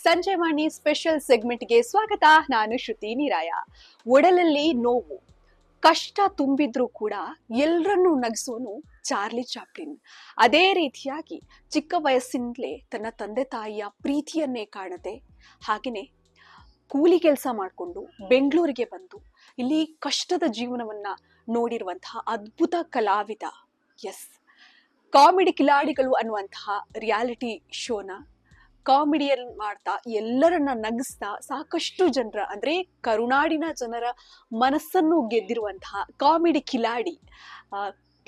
Sanjevani special ಸೆಗ್ಮೆಂಟ್ಗೆ ಸ್ವಾಗತ. ನಾನು ಶ್ರುತಿ ನೀರಾಯ. ಒಡಲಲ್ಲಿ ನೋವು, ಕಷ್ಟ ತುಂಬಿದ್ರೂ ಕೂಡ ಎಲ್ಲರನ್ನೂ ನಗಿಸೋನು ಚಾರ್ಲಿ ಚಾಪ್ಲಿನ್. ಅದೇ ರೀತಿಯಾಗಿ ಚಿಕ್ಕ ವಯಸ್ಸಿನಲ್ಲೇ ತನ್ನ ತಂದೆ ತಾಯಿಯ ಪ್ರೀತಿಯನ್ನೇ ಕಾಣದೆ ಹಾಗೆಯೇ ಕೂಲಿ ಕೆಲಸ ಮಾಡಿಕೊಂಡು ಬೆಂಗಳೂರಿಗೆ ಬಂದು ಇಲ್ಲಿ ಕಷ್ಟದ ಜೀವನವನ್ನ ನೋಡಿರುವಂತಹ ಅದ್ಭುತ ಕಲಾವಿದ. ಎಸ್, ಕಾಮಿಡಿ ಕಿಲಾಡಿಗಳು ಅನ್ನುವಂತಹ ರಿಯಾಲಿಟಿ ಶೋನ ಕಾಮಿಡಿಯನ್ ಮಾಡ್ತಾ ಎಲ್ಲರನ್ನ ನಗಿಸ್ತಾ ಸಾಕಷ್ಟು ಜನರ ಅಂದ್ರೆ ಕರುನಾಡಿನ ಜನರ ಮನಸ್ಸನ್ನು ಗೆದ್ದಿರುವಂತಹ ಕಾಮಿಡಿ ಕಿಲಾಡಿ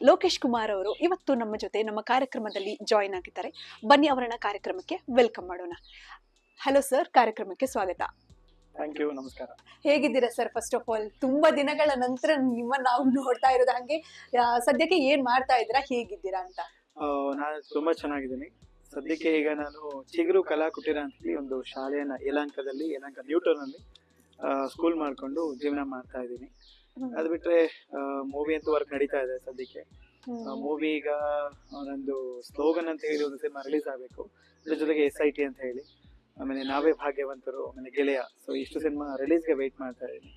ಲೋಕೇಶ್ ಕುಮಾರ್ ಅವರು ಇವತ್ತು ನಮ್ಮ ಜೊತೆ ನಮ್ಮ ಕಾರ್ಯಕ್ರಮದಲ್ಲಿ ಜಾಯಿನ್ ಆಗಿದ್ದಾರೆ. ಬನ್ನಿ ಅವರನ್ನ ಕಾರ್ಯಕ್ರಮಕ್ಕೆ ವೆಲ್ಕಮ್ ಮಾಡೋಣ. ಹಲೋ ಸರ್, ಕಾರ್ಯಕ್ರಮಕ್ಕೆ ಸ್ವಾಗತ. Thank you. ನಮಸ್ಕಾರ. ಹೇಗಿದ್ದೀರಾ ಸರ್? ಫಸ್ಟ್ ಆಫ್ ಆಲ್, ತುಂಬಾ ದಿನಗಳ ನಂತರ ನಿಮ್ಮನ್ನ ನಾವು ನೋಡ್ತಾ ಇರೋದು. ಹಂಗೆ ಸದ್ಯಕ್ಕೆ ಏನ್ ಮಾಡ್ತಾ ಇದ್ದೀರಾ, ಹೇಗಿದ್ದೀರಾ ಅಂತ? ನಾನು ತುಂಬಾ ಚೆನ್ನಾಗಿದ್ದೀನಿ. ಸದ್ಯಕ್ಕೆ ಈಗ ನಾನು ಚಿಗುರು ಕಲಾ ಕುಟೀರ ಅಂತ ಹೇಳಿ ಒಂದು ಶಾಲೆಯನ್ನ ಯಲಹಂಕ ನ್ಯೂಟನ್ ಅಲ್ಲಿ ಸ್ಕೂಲ್ ಮಾಡ್ಕೊಂಡು ಜೀವನ ಮಾಡ್ತಾ ಇದ್ದೀನಿ. ಅದು ಬಿಟ್ರೆ ಮೂವಿ ಅಂತೂ ವರ್ಕ್ ನಡೀತಾ ಇದೆ ಸದ್ಯಕ್ಕೆ. ಮೂವಿ ಈಗ ನಂದು ಸ್ಲೋಗನ್ ಅಂತ ಹೇಳಿ ಒಂದು ಸಿನಿಮಾ ರಿಲೀಸ್ ಆಗಬೇಕು. ಅದ್ರ ಜೊತೆಗೆ SIT ಅಂತ ಹೇಳಿ, ಆಮೇಲೆ ನಾವೇ ಭಾಗ್ಯವಂತರು, ಆಮೇಲೆ ಗೆಳೆಯ. ಸೊ ಇಷ್ಟು ಸಿನಿಮಾ ರಿಲೀಸ್ಗೆ ವೆಯ್ಟ್ ಮಾಡ್ತಾ ಇದ್ದೀನಿ.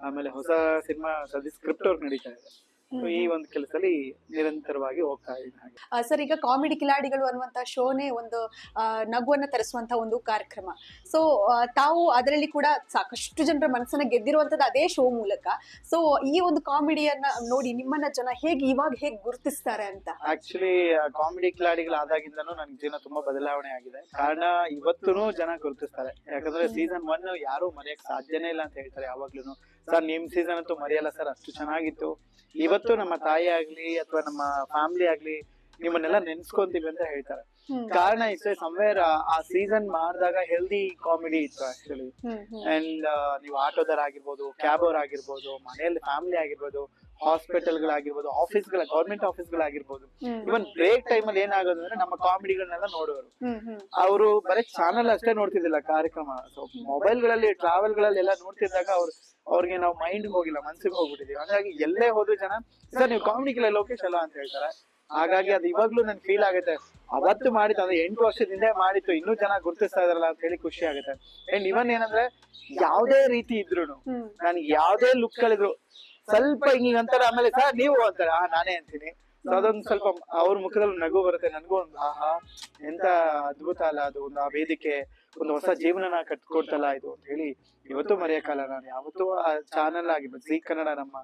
ಆಮೇಲೆ ಹೊಸ ಸಿನಿಮಾ ಸದ್ಯ ಸ್ಕ್ರಿಪ್ಟ್ ವರ್ಕ್ ನಡೀತಾ ಇದೆ. ಈ ಒಂದು ಕೆಲಸದಲ್ಲಿ ನಿರಂತರವಾಗಿ ಹೋಗ್ತಾ ಇದ್ದೀನಿ. ಸರ್, ಈಗ ಕಾಮಿಡಿ ಕಿಲಾಡಿಗಳು ಅನ್ನುವಂತ ಶೋನೇ ಒಂದು ನಗುವನ್ನ ತರಿಸುವಂತ ಒಂದು ಕಾರ್ಯಕ್ರಮ. ಸೊ ತಾವು ಅದರಲ್ಲಿ ಕೂಡ ಸಾಕಷ್ಟು ಜನರ ಮನಸ್ಸನ್ನ ಗೆದ್ದಿರುವಂತದ್ದು ಅದೇ ಶೋ ಮೂಲಕ. ಸೊ ಈ ಒಂದು ಕಾಮಿಡಿಯನ್ನ ನೋಡಿ ನಿಮ್ಮನ್ನ ಜನ ಹೇಗೆ ಗುರುತಿಸ್ತಾರೆ ಅಂತ? ಆಕ್ಚುಲಿ ಕಾಮಿಡಿ ಕಿಲಾಡಿಗಳು ಆದಾಗಿಂದನೂ ನನ್ನ ಜೀವನ ತುಂಬಾ ಬದಲಾವಣೆ ಆಗಿದೆ. ಕಾರಣ ಇವತ್ತೂ ಜನ ಗುರುತಿಸ್ತಾರೆ. ಯಾಕಂದ್ರೆ ಸೀಸನ್ 1 ಯಾರು ಮರೆಯಕ್ ಸಾಧ್ಯನೇ ಇಲ್ಲ ಅಂತ ಹೇಳ್ತಾರೆ ಯಾವಾಗ್ಲೂ. ಸರ್, ನಿಮ್ ಸೀಸನ್ ಅಂತೂ ಮರೆಯಲ್ಲ ಸರ್, ಅಷ್ಟು ಚೆನ್ನಾಗಿತ್ತು. ಇವತ್ತು ನಮ್ಮ ತಾಯಿ ಆಗ್ಲಿ ಅಥವಾ ನಮ್ಮ ಫ್ಯಾಮಿಲಿ ಆಗ್ಲಿ ನಿಮ್ಮನ್ನೆಲ್ಲ ನೆನ್ಸ್ಕೊಂತೀವಿ ಅಂತ ಹೇಳ್ತಾರೆ. ಕಾರಣ ಇಷ್ಟೇ, ಸಮ್ವೇರ್ ಆ ಸೀಸನ್ ಮಾಡಿದಾಗ ಹೆಲ್ದಿ ಕಾಮಿಡಿ ಇತ್ತು ಆಕ್ಚುಲಿ. ಅಂಡ್ ನೀವು ಆಟೋದವರಾಗಿರ್ಬೋದು, ಕ್ಯಾಬ್ ಅವರಾಗಿರ್ಬೋದು, ಮನೆಯಲ್ಲಿ ಫ್ಯಾಮಿಲಿ ಆಗಿರ್ಬೋದು, ಹಾಸ್ಪಿಟಲ್ಗಳಾಗಿರ್ಬೋದು, ಗೌರ್ಮೆಂಟ್ ಆಫೀಸ್ಗಳಾಗಿರ್ಬೋದು, ಇವನ್ ಬ್ರೇಕ್ ಟೈಮ್ ಅಲ್ಲಿ ಏನಾಗೋದು ಅಂದ್ರೆ ನಮ್ಮ ಕಾಮಿಡಿಗಳನ್ನೆಲ್ಲ ನೋಡೋರು. ಅವರು ಬರೀ ಚಾನಲ್ ಅಷ್ಟೇ ನೋಡ್ತಿದ್ದಿಲ್ಲ ಕಾರ್ಯಕ್ರಮ. ಸೊ ಮೊಬೈಲ್ ಗಳಲ್ಲಿ ಟ್ರಾವೆಲ್ ಗಳಲ್ಲಿ ಎಲ್ಲ ನೋಡ್ತಿದ್ದಾಗ ಅವ್ರಿಗೆ ನಾವು ಮೈಂಡ್ ಹೋಗಿಲ್ಲ, ಮನ್ಸಿಗೆ ಹೋಗ್ಬಿಟ್ಟಿದೀವಿ. ಹಾಗಾಗಿ ಎಲ್ಲೇ ಹೋದ್ರು ಜನ ಸರ್ ನೀವು ಕಾಮಿಡಿ ಕಿಲಾ ಲೋಕೇಶ್ ಅಲ್ಲ ಅಂತ ಹೇಳ್ತಾರೆ. ಹಾಗಾಗಿ ಅದು ಇವಾಗ್ಲೂ ನನ್ ಫೀಲ್ ಆಗುತ್ತೆ, ಅವತ್ತು ಮಾಡಿತ್ತು ಅಂದ್ರೆ 8 ವರ್ಷದಿಂದ ಮಾಡಿತ್ತು, ಇನ್ನೂ ಜನ ಗುರುತಿಸ್ತಾ ಇದಾರಲ್ಲ ಅಂತ ಹೇಳಿ ಖುಷಿ ಆಗುತ್ತೆ. ಅಂಡ್ ಇವನ್ ಏನಂದ್ರೆ ಯಾವ್ದೇ ರೀತಿ ಇದ್ರು, ನನ್ಗೆ ಯಾವ್ದೇ ಲುಕ್ ಗಳಿದ್ರು ಸ್ವಲ್ಪ ಹಿಂಗ ಅಂತಾರೆ, ಆಮೇಲೆ ಸರ್ ನೀವು ಅಂತಾರೆ, ನಾನೇ ಅಂತೀನಿ. ಅದೊಂದು ಸ್ವಲ್ಪ ಅವ್ರ ಮುಖದಲ್ಲಿ ನಗು ಬರುತ್ತೆ. ನನ್ಗೂ ಒಂದು ಆಹಾ ಎಂತ ಅದ್ಭುತ ಅಲ್ಲ ಅದು, ಒಂದು ಆ ವೇದಿಕೆ ಒಂದು ಹೊಸ ಜೀವನನ ಕಟ್ಕೊಡ್ತಲ್ಲ ಇದು ಅಂತ ಹೇಳಿ ಇವತ್ತು ಮರೆಯಕ್ಕಾಗಲ್ಲ. ನಾನು ಯಾವತ್ತೂ ಆ ಚಾನಲ್ ಆಗಿರ್ಬೋದು, ಜೀ ಕನ್ನಡ ನಮ್ಮ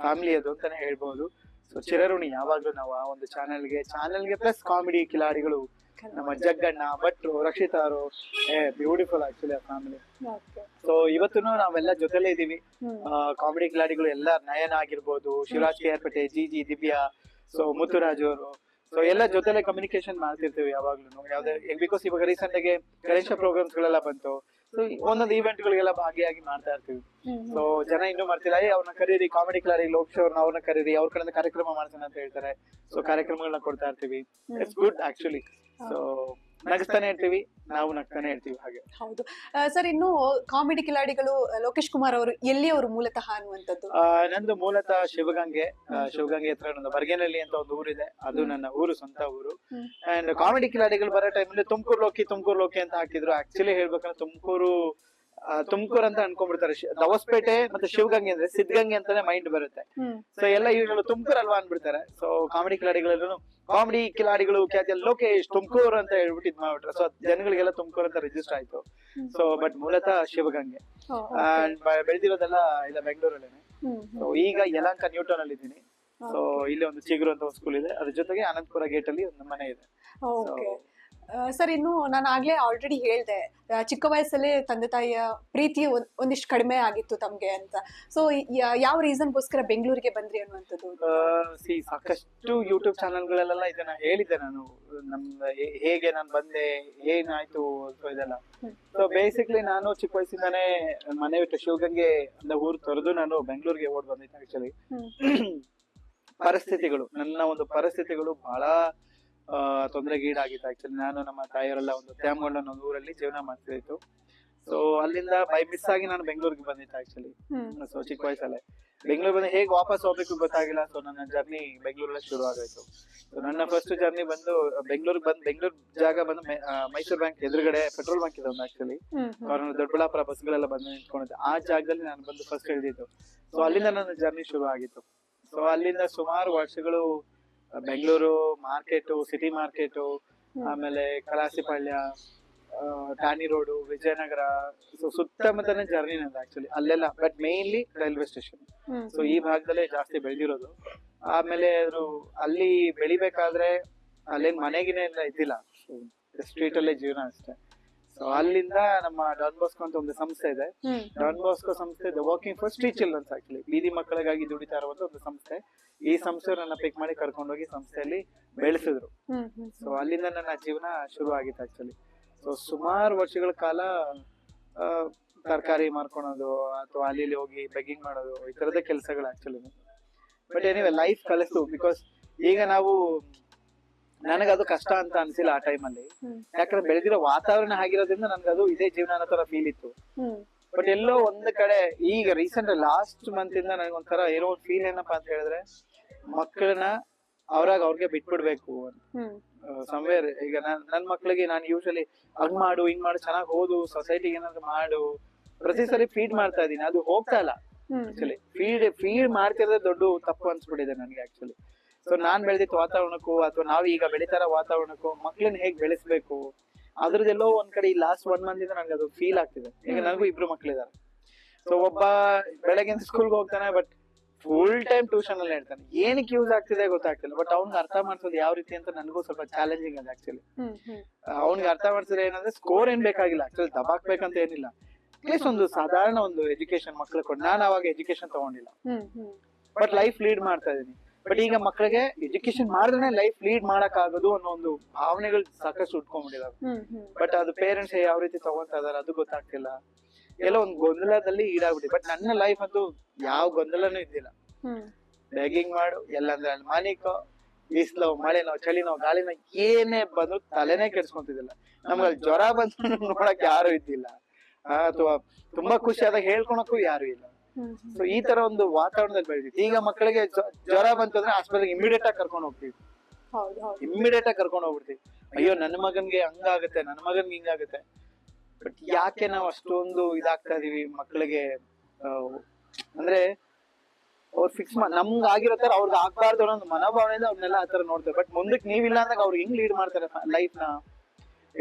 ಫ್ಯಾಮಿಲಿ ಅದು ಅಂತಾನೆ ಹೇಳ್ಬೋದು. ಸೊ ಚಿರಋಣಿ ಯಾವಾಗ್ಲೂ ನಾವು ಆ ಒಂದು ಚಾನೆಲ್ಗೆ ಪ್ಲಸ್ ಕಾಮಿಡಿ ಕಿಲಾಡಿಗಳು ನಮ್ಮ ಜಗ್ಗಣ್ಣ, ಭಟ್ರು, ರಕ್ಷಿತಾ ಅವರು, ಬ್ಯೂಟಿಫುಲ್ ಆಕ್ಚುಲಿ ಆ ಫ್ಯಾಮಿಲಿ. ಸೊ ಇವತ್ತು ನಾವೆಲ್ಲ ಜೊತೆಲೇ ಇದೀವಿ. ಕಾಮಿಡಿ ಕಿಲಾಡಿಗಳು ಎಲ್ಲ, ನಯನ ಆಗಿರ್ಬೋದು, Shivraj KR, G G, Divya, so Muthuraj ಅವರು, ಸೊ ಎಲ್ಲ ಜೊತೆಲೆ ಕಮ್ಯುನಿಕೇಶನ್ ಮಾಡ್ತಿರ್ತೀವಿ ಯಾವಾಗ್ಲೂ. ಯಾವ್ದೇ ಬಿಕಾಸ್ ಇವಾಗ ರೀಸೆಂಟ್ ಆಗಿ ಗಣೇಶ ಪ್ರೋಗ್ರಾಮ್ಸ್ ಗಳೆಲ್ಲ ಬಂತು. ಸೊ ಒಂದೊಂದು ಇವೆಂಟ್ ಗಳಿಗೆಲ್ಲ ಭಾಗಿಯಾಗಿ ಮಾಡ್ತಾ ಇರ್ತೀವಿ. ಸೊ ಜನ ಇನ್ನೂ ಮಾಡ್ತಿಲ್ಲ, ಅವ್ರನ್ನ ಕರೀರಿ, ಕಾಮಿಡಿ ಕಿಲಾಡಿ ಲೋಕೇಶ್ ಅವ್ರನ್ನ ಕರೀರಿ, ಅವ್ರ ಕಡೆಯಿಂದ ಕಾರ್ಯಕ್ರಮ ಮಾಡ್ತಾನೆ ಅಂತ ಹೇಳ್ತಾರೆ. ಸೊ ಕಾರ್ಯಕ್ರಮಗಳನ್ನ ಕೊಡ್ತಾ ಇರ್ತೀವಿ. It's good actually. ಸೊ ನಗಿಸ್ತಾನೆ ಇರ್ತೀವಿ, ನಾವು ನಗ್ತಾನೆ ಇರ್ತೀವಿ ಹಾಗೆ. ಹೌದು ಸರ್, ಇನ್ನು ಕಾಮಿಡಿ ಕಿಲಾಡಿಗಳು ಲೋಕೇಶ್ ಕುಮಾರ್ ಅವರು ಎಲ್ಲಿಯವರು ಮೂಲತಃ ಅನ್ನುವಂಥದ್ದು? ನಂದು ಮೂಲತಃ ಶಿವಗಂಗೆ ಹತ್ರ ಒಂದು ಬರ್ಗೇನಹಳ್ಳಿ ಅಂತ ಒಂದು ಊರಿದೆ, ಅದು ನನ್ನ ಊರು, ಸ್ವಂತ ಊರು. ಅಂಡ್ ಕಾಮಿಡಿ ಕಿಲಾಡಿಗಳು ಬರೋ ಟೈಮಲ್ಲಿ ತುಮಕೂರು ಲೋಕಿ ಅಂತ ಹಾಕಿದ್ರು. ಆಕ್ಚುಲಿ ಹೇಳ್ಬೇಕಂದ್ರೆ ತುಮಕೂರು ಅಂತ ಅನ್ಕೊಂಡ್ಬಿಡ್ತಾರೆ. ದವಸ್ಪೇಟೆ ಮತ್ತೆ ಶಿವಗಂಗೆ ಅಂದ್ರೆ ಸಿದ್ಧಗಂಗೆ ಅಂತಾನೆ ಮೈಂಡ್ ಬರುತ್ತೆ. ಸೊ ಎಲ್ಲ ಯೂಶಲ್ ತುಮಕೂರು ಅಲ್ವಾ ಅನ್ಬಿಡ್ತಾರೆ. ಸೊ ಕಾಮಿಡಿ ಕಿಲಾಡಿಗಳು ಲೋಕೇಶ್ ತುಮಕೂರು ಅಂತ ಹೇಳ್ಬಿಟ್ಟು ಇದ್ ಮಾಡ್ಬಿಟ್ರೆ. ಸೊ ಜನಗಳಿಗೆಲ್ಲ ತುಮಕೂರು ಅಂತ ರಿಜಿಸ್ಟರ್ ಆಯ್ತು. ಸೊ ಬಟ್ ಮೂಲತಃ ಶಿವಗಂಗೆ. ಅಂಡ್ ಬೆಳೆದಿರೋದೆಲ್ಲ ಇಲ್ಲ ಬೆಂಗಳೂರಲ್ಲೇನೆ. ಸೊ ಈಗ ಯಲಹಂಕ ನ್ಯೂಟನ್ ಅಲ್ಲಿ ಇದ್ದೀನಿ. ಸೊ ಇಲ್ಲಿ ಒಂದು ಚಿಗುರು ಅಂತ ಒಂದು ಸ್ಕೂಲ್ ಇದೆ, ಅದ್ರ ಜೊತೆಗೆ ಅನಂತಪುರ ಗೇಟ್ ಅಲ್ಲಿ ಒಂದು ಮನೆ ಇದೆ. ಸರ್, ಇನ್ನು ನಾನು ಆಗ್ಲೇ ಆಲ್ರೆಡಿ ಹೇಳ್ದೆ, ಚಿಕ್ಕ ವಯಸ್ಸಲ್ಲೇ ತಂದೆ ತಾಯಿಯ ಪ್ರೀತಿ ಒಂದಿಷ್ಟು ಕಡಿಮೆ ಆಗಿತ್ತು ತಮ್ಗೆ ಅಂತ. ಸೊ ಯಾವ ರೀಸನ್ಗೋಸ್ಕರ ಬೆಂಗಳೂರಿಗೆ ಬಂದ್ರಿ ಅನ್ನುವಂಥದ್ದು? ಸಾಕಷ್ಟು ಯೂಟ್ಯೂಬ್ ಚಾನಲ್ಗಳಲ್ಲೆಲ್ಲ ಇದನ್ನ ಹೇಳಿದ್ದೆ ನಾನು, ಹೇಗೆ ನಾನು ಬಂದೆ, ಏನಾಯ್ತು ಇದೆಲ್ಲ. ಸೊ ಬೇಸಿಕ್ಲಿ ನಾನು ಚಿಕ್ಕ ವಯಸ್ಸಿಂದಾನೇ ಮನೆ ಬಿಟ್ಟು ಶಿವಗಂಗೆ ಅಂತ ಊರು ತೊರೆದು ನಾನು ಬೆಂಗಳೂರಿಗೆ ಓಡ್ ಬಂದಿದ್ದೆ. ಆಕ್ಚುಲಿ ನನ್ನ ಒಂದು ಪರಿಸ್ಥಿತಿಗಳು ಬಹಳ ತೊಂದರೆಗೀಡಾಗಿತ್ತು. ಆಕ್ಚುಲಿ ನಾನು ನಮ್ಮ ತಾಯಿಯವರೆಲ್ಲ ಒಂದು ತ್ಯಾಮಗೊಂಡ ಒಂದು ಊರಲ್ಲಿ ಜೀವನ ಮಾಡ್ತಿತ್ತು. ಸೊ ಅಲ್ಲಿಂದ ಬೈ ಮಿಸ್ ಆಗಿ ನಾನು ಬೆಂಗಳೂರಿಗೆ ಬಂದಿತ್ತು ಆಕ್ಚುಲಿ. ಸೊ ಚಿಕ್ಕ ವಯಸ್ಸಲ್ಲೇ ಬೆಂಗಳೂರು ಬಂದು ಹೇಗೆ ವಾಪಸ್ ಹೋಗ್ಬೇಕು ಗೊತ್ತಾಗಿಲ್ಲ. ಸೊ ನನ್ನ ಜರ್ನಿ ಬೆಂಗಳೂರಲ್ಲೇ ಶುರು ಆಗೋಯ್ತು. So, ನನ್ನ ಫಸ್ಟ್ ಜರ್ನಿ ಬಂದು ಬೆಂಗಳೂರು ಜಾಗ ಬಂದು ಮೈಸೂರು ಬ್ಯಾಂಕ್ ಎದುರುಗಡೆ ಪೆಟ್ರೋಲ್ ಬಂಕ್ ಇದೆ ಒಂದು ಆಕ್ಚುಲಿ. ದೊಡ್ಡಬಳ್ಳಾಪುರ ಬಸ್ಗಳೆಲ್ಲ ಬಂದು ನಿಂತ್ಕೊಂಡಿದ್ದೆ ಆ ಜಾಗದಲ್ಲಿ ನಾನು ಬಂದು ಫಸ್ಟ್ ಇಳಿದಿದ್ದು. ಸೊ ಅಲ್ಲಿಂದ ನನ್ನ ಜರ್ನಿ ಶುರು ಆಗಿತ್ತು. ಸೊ ಅಲ್ಲಿಂದ ಸುಮಾರು ವರ್ಷಗಳು ಬೆಂಗಳೂರು ಮಾರ್ಕೆಟ್, ಸಿಟಿ ಮಾರ್ಕೆಟ್, ಆಮೇಲೆ ಕಲಾಸಿಪಾಳ್ಯ, ಠಾಣಿ ರೋಡು, ವಿಜಯನಗರ, ಸೊ ಸುತ್ತಮುತ್ತನೇ ಜರ್ನಿ ನಂದು ಆಕ್ಚುಲಿ ಅಲ್ಲೆಲ್ಲ. But mainly railway station. So ಈ ಭಾಗದಲ್ಲೇ ಜಾಸ್ತಿ ಬೆಳೆದಿರೋದು. ಆಮೇಲೆ ಅಲ್ಲಿ ಬೆಳಿಬೇಕಾದ್ರೆ ಅಲ್ಲೇನ್ ಮನೆಗಿನೇ ಎಲ್ಲ ಇದ್ದಿಲ್ಲ, ಸ್ಟ್ರೀಟ್ ಅಲ್ಲೇ ಜೀವನ ಅಷ್ಟೇ. ಸೊ ಅಲ್ಲಿಂದ ನಮ್ಮ ಡಾನ್ ಬಾಸ್ಕೋ ಅಂತ ಒಂದು ಸಂಸ್ಥೆ ಇದೆ. ಡಾನ್ ಬಾಸ್ಕೋ ಸಂಸ್ಥೆ working for street childrens actually, ಬೀದಿ ಮಕ್ಕಳಿಗಾಗಿ ದುಡಿತಾ ಇರುವಂತ ಒಂದು ಸಂಸ್ಥೆ. ಈ ಸಂಸ್ಥೆ ನನ್ನ ಪಿಕ್ ಮಾಡಿ ಕರ್ಕೊಂಡೋಗಿ ಸಂಸ್ಥೆಯಲ್ಲಿ ಬೆಳೆಸಿದ್ರು. ಸೊ ಅಲ್ಲಿಂದ ನನ್ನ ಜೀವನ ಶುರು ಆಗಿತ್ತು ಆಕ್ಚುಲಿ. ಸೊ ಸುಮಾರು ವರ್ಷಗಳ ಕಾಲ ತರಕಾರಿ ಮಾರ್ಕೊಳೋದು ಅಥವಾ ಅಲ್ಲಿ ಹೋಗಿ ಬೆಗ್ಗಿಂಗ್ ಮಾಡೋದು, ಈ ತರದ ಕೆಲಸಗಳು ಆಕ್ಚುಲಿ. ಬಟ್ ಏನಿವೆ ಲೈಫ್ ಕಲಿಸ್ತು. ಬಿಕಾಸ್ ಈಗ ನನಗದು ಕಷ್ಟ ಅಂತ ಅನ್ಸಿಲ್ಲ ಆ ಟೈಮಲ್ಲಿ. ಯಾಕಂದ್ರೆ ಬೆಳೆದಿರೋ ವಾತಾವರಣ ಆಗಿರೋದ್ರಿಂದ ನನ್ಗದು ಇದೇ ಜೀವನ ಅನ್ನೋ ತರ ಫೀಲ್ ಇತ್ತು. ಬಟ್ ಎಲ್ಲೋ ಒಂದ್ ಕಡೆ ಈಗ ರೀಸೆಂಟ್ ಲಾಸ್ಟ್ ಮಂತ್ ಇಂದ ನನಗೊಂಥರ ಏನೋ ಒಂದು ಫೀಲ್ ಏನಪ್ಪಾ ಅಂತ ಹೇಳಿದ್ರೆ, ಮಕ್ಕಳನ್ನ ಅವ್ರಿಗೆ ಬಿಟ್ಬಿಡ್ಬೇಕು ಸಮ್ವೇರ್. ಈಗ ನನ್ ಮಕ್ಳಿಗೆ ನಾನು ಯೂಶಲಿ ಹಂಗ್ ಮಾಡು ಹಿಂಗ್ ಮಾಡು, ಚೆನ್ನಾಗಿ ಓದು, ಸೊಸೈಟಿಗೆ ಏನಾದ್ರು ಮಾಡು, ಪ್ರತಿ ಸರಿ ಫೀಡ್ ಮಾಡ್ತಾ ಇದೀನಿ, ಅದು ಹೋಗ್ತಾ ಇಲ್ಲ ಆಕ್ಚುಲಿ. ಫೀಡ್ ಮಾಡ್ತಿರೋದೇ ದೊಡ್ಡ ತಪ್ಪು ಅನ್ಸ್ಬಿಟ್ಟಿದೆ ನನ್ಗೆ ಆಕ್ಚುಲಿ. ಸೊ ನಾನ್ ಬೆಳೆದಿದ್ದ ವಾತಾವರಣಕ್ಕೂ ಅಥವಾ ನಾವ್ ಈಗ ಬೆಳಿತಾರ ವಾತಾವರಣಕ್ಕೂ ಮಕ್ಳನ್ನ ಹೇಗ್ ಬೆಳೆಸ್ಬೇಕು ಅದ್ರದ್ದೆಲ್ಲೋ ಒಂದ್ ಕಡೆ ಈ ಲಾಸ್ಟ್ 1 ಮಂತ್ ಇಂದ ನನ್ಗೆ ಅದು ಫೀಲ್ ಆಗ್ತಿದೆ. ಈಗ ನನಗೂ 2 ಮಕ್ಳಿದಾರೆ. ಸೊ ಒಬ್ಬ ಬೆಳಗ್ಗೆ ಸ್ಕೂಲ್ಗೆ ಹೋಗ್ತಾನೆ, ಬಟ್ ಫುಲ್ ಟೈಮ್ ಟ್ಯೂಷನ್ ಅಲ್ಲಿ ಹೇಳ್ತಾನೆ. ಏನಕ್ಕೆ ಯೂಸ್ ಆಗ್ತಿದೆ ಗೊತ್ತಾಗ್ತಿಲ್ಲ. ಬಟ್ ಅವ್ನಿಗೆ ಅರ್ಥ ಮಾಡ್ಸೋದು ಯಾವ ರೀತಿ ಅಂತ ನನಗೂ ಸ್ವಲ್ಪ ಚಾಲೆಂಜಿಂಗ್ ಅದ ಆಕ್ಚುಲಿ. ಅವ್ನಿಗೆ ಅರ್ಥ ಮಾಡ್ಸಿದ್ರೆ ಏನಂದ್ರೆ ಸ್ಕೋರ್ ಏನ್ ಬೇಕಾಗಿಲ್ಲ ಆಕ್ಚುಲಿ, ದಬಾಕ್ಬೇಕಂತ ಏನಿಲ್ಲ. ಅಟ್ಲೀಸ್ಟ್ ಒಂದು ಸಾಧಾರಣ ಒಂದು ಎಜುಕೇಶನ್ ಮಕ್ಳಿಗೆ ಕೊಟ್ಟು, ನಾನು ಅವಾಗ ಎಜುಕೇಶನ್ ತಗೊಂಡಿಲ್ಲ, ಬಟ್ ಲೈಫ್ ಲೀಡ್ ಮಾಡ್ತಾ ಇದೀನಿ. ಬಟ್ ಈಗ ಮಕ್ಕಳಿಗೆ ಎಜುಕೇಶನ್ ಮಾಡಿದ್ರೆ ಲೈಫ್ ಲೀಡ್ ಮಾಡಕ್ ಆಗೋದು ಅನ್ನೋ ಒಂದು ಭಾವನೆಗಳು ಸಾಕಷ್ಟು ಉಟ್ಕೊಂಡ್ಬಿಟ್ಟಿದಾವೆ. ಬಟ್ ಅದು ಪೇರೆಂಟ್ಸ್ ಯಾವ ರೀತಿ ತಗೊಂತಾ ಇದಾರೆ ಅದು ಗೊತ್ತಾಗ್ತಿಲ್ಲ. ಎಲ್ಲ ಒಂದು ಗೊಂದಲದಲ್ಲಿ ಈಡಾಗ್ಬಿಟ್ಟು. ಬಟ್ ನನ್ನ ಲೈಫ್ ಅಂತೂ ಯಾವ ಗೊಂದಲನೂ ಇದ್ದಿಲ್ಲ. ಬೆಗ್ಗಿಂಗ್ ಮಾಡು, ಎಲ್ಲಂದ್ರೆ ಅಲ್ಲಿ ಮಾಲೀಕೋ, ಬಿಸ್ಲೋ, ಮಳೆನೋ, ಚಳಿನೋ, ಗಾಳಿನೋ ಏನೇ ಬಂದ್ರು ತಲೆನೇ ಕೆಡ್ಸ್ಕೊಂತಿದ್ದಿಲ್ಲ. ನಮ್ಗೆ ಅಲ್ಲಿ ಜ್ವರ ಬಂದು ನೋಡಕ್ ಯಾರು ಇದ್ದಿಲ್ಲ, ಅಥವಾ ತುಂಬಾ ಖುಷಿ ಆದಾಗ ಹೇಳ್ಕೊಳಕ್ಕೂ ಯಾರು ಇಲ್ಲ. ಸೊ ಈ ತರ ಒಂದು ವಾತಾವರಣದಲ್ಲಿ ಬೆಳೆದಿತ್ತು. ಈಗ ಮಕ್ಕಳಿಗೆ ಜ್ವರ ಬಂತು ಅಂದ್ರೆ ಆಸ್ಪತ್ರೆಗೆ ಇಮಿಡಿಯೇಟ್ ಆಗಿ ಕರ್ಕೊಂಡು ಹೋಗ್ತೀವಿ, ಇಮಿಡಿಯೇಟ್ ಆಗಿ ಕರ್ಕೊಂಡು ಹೋಗ್ಬಿಡ್ತೀವಿ. ಅಯ್ಯೋ ನನ್ನ ಮಗನ್ಗೆ ಹಂಗಾಗುತ್ತೆ, ನನ್ನ ಮಗನ್ಗೆ ಹಿಂಗಾಗುತ್ತೆ. ಬಟ್ ಯಾಕೆ ನಾವು ಅಷ್ಟೊಂದು ಇದಾಗ್ತಾ ಇದೀವಿ ಮಕ್ಕಳಿಗೆ? ಅಂದ್ರೆ ಅವ್ರು ಫಿಕ್ಸ್ ನಮ್ಗೆ ಆಗಿರೋ ತರ ಅವ್ರಿಗೆ ಆಗ್ಬಾರ್ದು ಅನ್ನೋ ಒಂದು ಮನೋಭಾವನೆಯಿಂದ ಅವ್ರನ್ನೆಲ್ಲ ಆ ತರ ನೋಡ್ತಾರೆ. ಬಟ್ ಮುಂದಕ್ಕೆ ನೀವಿಲ್ಲ ಅಂದಾಗ ಅವ್ರು ಹೆಂಗ್ ಲೀಡ್ ಮಾಡ್ತಾರೆ ಲೈಫ್ ನ?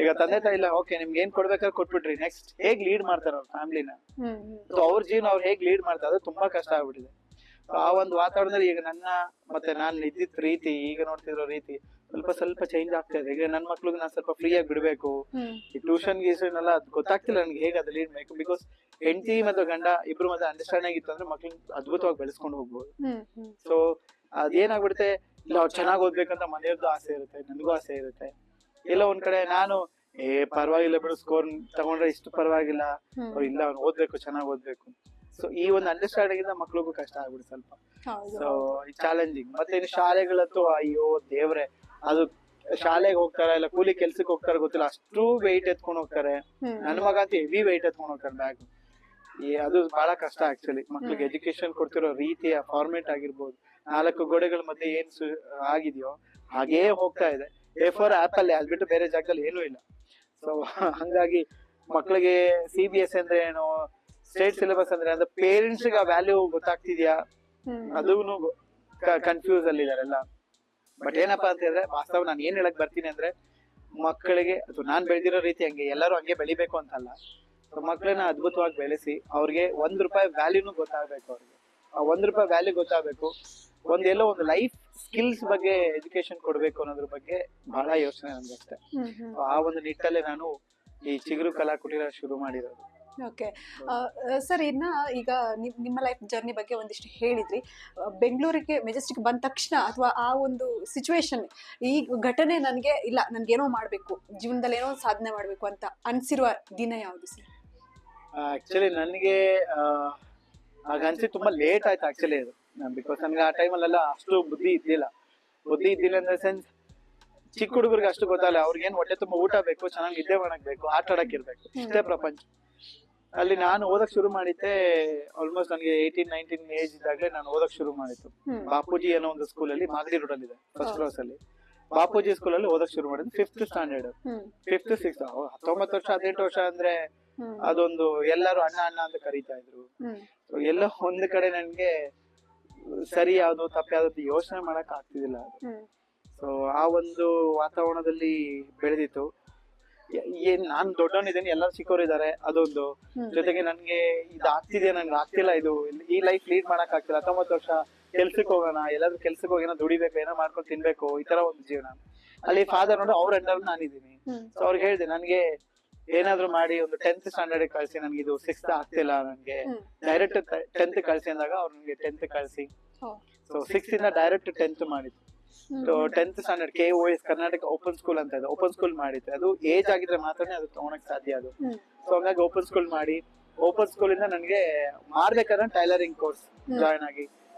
ಈಗ ತಂದೆ ತಾಯಿ ಇಲ್ಲ, ಓಕೆ ನಿಮ್ಗೆ ಏನ್ ಕೊಡ್ಬೇಕಾದ್ರೆ ಕೊಟ್ಬಿಟ್ರಿ, ನೆಕ್ಸ್ಟ್ ಹೇಗ್ ಲೀಡ್ ಮಾಡ್ತಾರ ಅವ್ರ ಫ್ಯಾಮಿಲಿನ, ಅವ್ರ ಜೀವನ ಅವ್ರು ಹೇಗ್ ಲೀಡ್ ಮಾಡ್ತಾರೆ, ಅದು ತುಂಬಾ ಕಷ್ಟ ಆಗ್ಬಿಟ್ಟಿದೆ. ಆ ಒಂದು ವಾತಾವರಣದಲ್ಲಿ ಈಗ ನನ್ನ ಮತ್ತೆ ನಾನ್ ಇದ್ದಿದ್ ರೀತಿ, ಈಗ ನೋಡ್ತಿರೋ ರೀತಿ ಸ್ವಲ್ಪ ಚೇಂಜ್ ಆಗ್ತಾ ಇದೆ. ಈಗ ನನ್ ಮಕ್ಳಿಗೆ ನಾನ್ ಸ್ವಲ್ಪ ಫ್ರೀ ಆಗಿ ಬಿಡ್ಬೇಕು. ಈ ಟ್ಯೂಷನ್ ಗೀಷನ್ ಎಲ್ಲ ಅದ್ ಗೊತ್ತಾಗ್ತಿಲ್ಲ ನನ್ಗೆ ಹೇಗೆ ಅದು ಲೀಡ್ ಬೇಕು. ಬಿಕಾಸ್ ಹೆಂಡತಿ ಮತ್ತು ಗಂಡ ಇಬ್ರು ಮತ್ತೆ ಅಂಡರ್ಸ್ಟ್ಯಾಂಡ್ ಆಗಿತ್ತು ಅಂದ್ರೆ ಮಕ್ಳನ್ನ ಅದ್ಭುತವಾಗಿ ಬೆಳೆಸ್ಕೊಂಡು ಹೋಗ್ಬೋದು. ಸೊ ಅದೇನಾಗ್ಬಿಡುತ್ತೆ, ಇಲ್ಲ ಅವ್ರು ಚೆನ್ನಾಗ್ ಓದ್ಬೇಕಂತ ಮನೆಯವ್ರದ್ದು ಆಸೆ ಇರುತ್ತೆ, ನನಗೂ ಆಸೆ ಇರುತ್ತೆ. ಎಲ್ಲ ಒಂದ್ ಕಡೆ ನಾನು ಪರವಾಗಿಲ್ಲ ಬಿಡು, ಸ್ಕೋರ್ ತಗೊಂಡ್ರೆ ಇಷ್ಟು ಪರವಾಗಿಲ್ಲ, ಅವ್ರು ಇಲ್ಲ ಅವ್ನು ಓದ್ಬೇಕು, ಚೆನ್ನಾಗ್ ಓದ್ಬೇಕು. ಸೊ ಈ ಒಂದು ಅಂಡರ್ಸ್ಟ್ಯಾಂಡಿಂಗ್ ಇಂದ ಮಕ್ಳಿಗೂ ಕಷ್ಟ ಆಗ್ಬಿಡುತ್ತೆ ಸ್ವಲ್ಪ. So challenging. ಮತ್ತೆ ಇನ್ನು ಶಾಲೆಗಳಂತೂ ಅಯ್ಯೋ ದೇವ್ರೆ, ಅದು ಶಾಲೆಗೆ ಹೋಗ್ತಾರ ಇಲ್ಲ ಕೂಲಿ ಕೆಲ್ಸಕ್ಕೆ ಹೋಗ್ತಾರ ಗೊತ್ತಿಲ್ಲ, ಅಷ್ಟು ವೆಯ್ಟ್ ಎತ್ಕೊಂಡು ಹೋಗ್ತಾರೆ. ನನ್ ಮಗ ಅಂತ ಹೆವಿ ವೆಯ್ಟ್ ಎತ್ಕೊಂಡು ಹೋಗ್ತಾರೆ ಬ್ಯಾಗ್. ಅದು ಬಹಳ ಕಷ್ಟ ಆಕ್ಚುಲಿ. ಮಕ್ಳಿಗೆ ಎಜುಕೇಶನ್ ಕೊಡ್ತಿರೋ ರೀತಿಯ ಫಾರ್ಮೇಟ್ ಆಗಿರ್ಬೋದು, 4 ಗೋಡೆಗಳ ಮಧ್ಯೆ ಏನ್ ಆಗಿದೆಯೋ ಹಾಗೇ ಹೋಗ್ತಾ ಇದೆ. A4 ಆಪಲ್ ಅದ್ ಬಿಟ್ಟು ಬೇರೆ ಜಾಗದಲ್ಲಿ ಏನೂ ಇಲ್ಲ. ಸೊ ಹಂಗಾಗಿ ಮಕ್ಳಿಗೆ CBSE ಅಂದ್ರೆ ಏನು, ಸ್ಟೇಟ್ ಸಿಲೆಬಸ್ ಅಂದ್ರೆ ಅಂದ್ರೆ ಪೇರೆಂಟ್ಸ್ ಗೆ ವ್ಯಾಲ್ಯೂ ಗೊತ್ತಾಗ್ತಿದ್ಯಾ, ಅದೂ ಕನ್ಫ್ಯೂಸ್ ಅಲ್ಲಿ ಇದಾರೆಲ್ಲ. ಬಟ್ ಏನಪ್ಪಾ ಅಂತ ಹೇಳಿದ್ರೆ ವಾಸ್ತವ ನಾನು ಏನ್ ಹೇಳಕ್ ಬರ್ತೀನಿ ಅಂದ್ರೆ, ಮಕ್ಕಳಿಗೆ ಅಥವಾ ನಾನ್ ಬೆಳೆದಿರೋ ರೀತಿ ಹಂಗೆ ಎಲ್ಲರೂ ಹಂಗೆ ಬೆಳಿಬೇಕು ಅಂತಲ್ಲ. ಸೊ ಮಕ್ಕಳನ್ನ ಅದ್ಭುತವಾಗಿ ಬೆಳೆಸಿ ಅವ್ರಿಗೆ ₹1 ವ್ಯಾಲ್ಯೂನು ಗೊತ್ತಾಗ್ಬೇಕು. ಅವ್ರಿಗೆ ಆ ₹1 ವ್ಯಾಲ್ಯೂ ಗೊತ್ತಾಗ್ಬೇಕು. ಎಲ್ಲೋ ಒಂದು ಲೈಫ್ ಸ್ಕಿಲ್ಸ್ ಬಗ್ಗೆ ಎಜುಕೇಶನ್ ಕೊಡ್ಬೇಕು ಅನ್ನೋದ್ರ ಬಗ್ಗೆ ಬಹಳ ಯೋಚನೆ ನನ್ಗಷ್ಟೇ. ಆ ಒಂದು ನಿಟ್ಟಲ್ಲೇ ನಾನು ಈ ಚಿಗುರು ಕಲಾ ಕುಟೀರ ಶುರು ಮಾಡಿರೋದು. ಓಕೆ ಸರ್, ಇನ್ನ ಈಗ ನಿಮ್ಮ ಲೈಫ್ ಜರ್ನಿ ಬಗ್ಗೆ ಒಂದಿಷ್ಟು ಹೇಳಿದ್ರಿ. ಬೆಂಗಳೂರಿಗೆ ಮೆಜೆಸ್ಟಿಕ್ ಬಂದ ತಕ್ಷಣ ಅಥವಾ ಆ ಒಂದು ಸಿಚುವೇಶನ್, ಈ ಘಟನೆ ನನಗೆ ಇಲ್ಲ ನನ್ಗೇನೋ ಮಾಡ್ಬೇಕು, ಜೀವನದಲ್ಲಿ ಏನೋ ಸಾಧನೆ ಮಾಡ್ಬೇಕು ಅಂತ ಅನ್ಸಿರುವ ದಿನ ಯಾವುದು ಸರ್? ಆಕ್ಚುಲಿ ನನಗೆ ಆಗ ಅನ್ಸಿ ತುಂಬಾ ಲೇಟ್ ಆಯ್ತು ಆಕ್ಚುಲಿ ಅದು. ಬಿಕಾಸ್ ನನ್ಗೆ ಆ ಟೈಮಲ್ಲೆಲ್ಲ ಅಷ್ಟು ಬುದ್ಧಿ ಇದ್ದಿಲ್ಲ ಇನ್ ದ ಸೆನ್ಸ್, ಚಿಕ್ಕ ಹುಡುಗರಿಗೆ ಅಷ್ಟು ಗೊತ್ತಾಗಲ್ಲ. ಅವ್ರಿಗೇನ್ ಹೊಟ್ಟೆ ತುಂಬಾ ಊಟ ಬೇಕು, ಚೆನ್ನಾಗಿ ನಿದ್ದೆ ಮಾಡಕ್ ಬೇಕು, ಆಟ ಆಡಕ್ ಇರ್ಬೇಕು, ಇಷ್ಟೇ ಪ್ರಪಂಚ. ಅಲ್ಲಿ ನಾನು ಓದಕ್ ಶುರು ಮಾಡಿದ್ದೆ ಆಲ್ಮೋಸ್ಟ್ ನನಗೆ 18-19 ಏಜ್ ಇದ್ದಾಗಲೇ ನಾನು ಓದಕ್ ಶುರು ಮಾಡಿತ್ತು. ಬಾಪೂಜಿ ಅನ್ನೋ ಒಂದು ಸ್ಕೂಲಲ್ಲಿ ಮಾಗಡಿ ರೋಡ್ ಅಲ್ಲಿ ಇದೆ, ಫಸ್ಟ್ ಕ್ಲಾಸ್ ಅಲ್ಲಿ. ಬಾಪೂಜಿ ಸ್ಕೂಲಲ್ಲಿ ಓದಕ್ ಶುರು ಮಾಡಿದ್ದು 5th ಸ್ಟ್ಯಾಂಡರ್ಡ್, ಹ್ಮ್ 5th 6th 19 ವರ್ಷ 18 ವರ್ಷ ಅಂದ್ರೆ ಹ್ಮ್ ಅದೊಂದು ಎಲ್ಲರೂ ಅಣ್ಣ ಅಣ್ಣ ಅಂತ ಕರೀತಾ ಇದ್ರು. ಹ್ಮ್ So ಎಲ್ಲೋ ಒಂದ್ ಕಡೆ ನನ್ಗೆ ಸರಿ ಯಾವ್ದು ತಪ್ಪು ಯಾವ್ದು ಯೋಚನೆ ಮಾಡಕ್ ಆಗ್ತಿದಿಲ್ಲ. ಹ್ಮ್ ಸೊ ಆ ಒಂದು ವಾತಾವರಣದಲ್ಲಿ ಬೆಳೆದಿತ್ತು. ಏನ್ ನಾನ್ ದೊಡ್ಡವನಿದ್ದೀನಿ, ಎಲ್ಲರೂ ಚಿಕ್ಕವರಿದ್ದಾರೆ ಅದೊಂದು, ಹ್ಮ್ ಜೊತೆಗೆ ನನ್ಗೆ ಇದು ಆಗ್ತಿದೆ, ನನ್ಗೆ ಆಗ್ತಿಲ್ಲ, ಇದು ಈ ಲೈಫ್ ಲೀಡ್ ಮಾಡಕ್ ಆಗ್ತಿಲ್ಲ. 19 ವರ್ಷ ಕೆಲ್ಸಕ್ಕೆ ಹೋಗೋಣ, ಎಲ್ಲಾದ್ರೂ ಕೆಲ್ಸಕ್ಕೆ ಹೋಗಿ ಏನೋ ದುಡಿಬೇಕು, ಏನೋ ಮಾಡ್ಕೊಂಡು ತಿನ್ಬೇಕು, ಈ ತರ ಒಂದು ಜೀವನ. ಅಲ್ಲಿ ಫಾದರ್ ನೋಡಿ ಅವ್ರ ಅಂಡರ್ ನಾನಿದ್ದೀನಿ. ಹ್ಮ್ ಸೊ ಅವ್ರಿಗೆ ಹೇಳಿದೆ ನನ್ಗೆ ಏನಾದ್ರು ಮಾಡಿ ಒಂದು 10th ಸ್ಟ್ಯಾಂಡರ್ಡ್ ಕಳ್ಸಿ, ನನ್ಗೆ ಇದು 6th ಆಗ್ತಿಲ್ಲ, ನನ್ಗೆ ಹ್ಮ್ ಡೈರೆಕ್ಟ್ 10th ಕಳ್ಸಿ ಅಂದಾಗ ಅವ್ರು ನನ್ಗೆ 10th ಕಳ್ಸಿ. ಓ. ಸೊ 6th ಇಂದ ಡೈರೆಕ್ಟ್ 10th ಮಾಡಿದ್ದು. Hmm so 10th standard KOS Karnataka open school ಅಂತ ಇದೆ, ಓಪನ್ ಸ್ಕೂಲ್ ಮಾಡಿತ್ತು. ಅದು ಏಜ್ ಆಗಿದ್ರೆ ಮಾತ್ರನೇ ಅದು ತಗೊಳಕ್ ಸಾಧ್ಯ ಅದು. ಹ್ಮ್ ಸೊ ಹಂಗಾಗಿ ಓಪನ್ ಸ್ಕೂಲ್ ಮಾಡಿ, ಓಪನ್ ಸ್ಕೂಲ್ ಇಂದ ನನ್ಗೆ ಮಾಡ್ಬೇಕಾದ್ರೆ ಟೈಲರಿಂಗ್ ಕೋರ್ಸ್ ಜಾಯ್ನ್ ಆಗಿ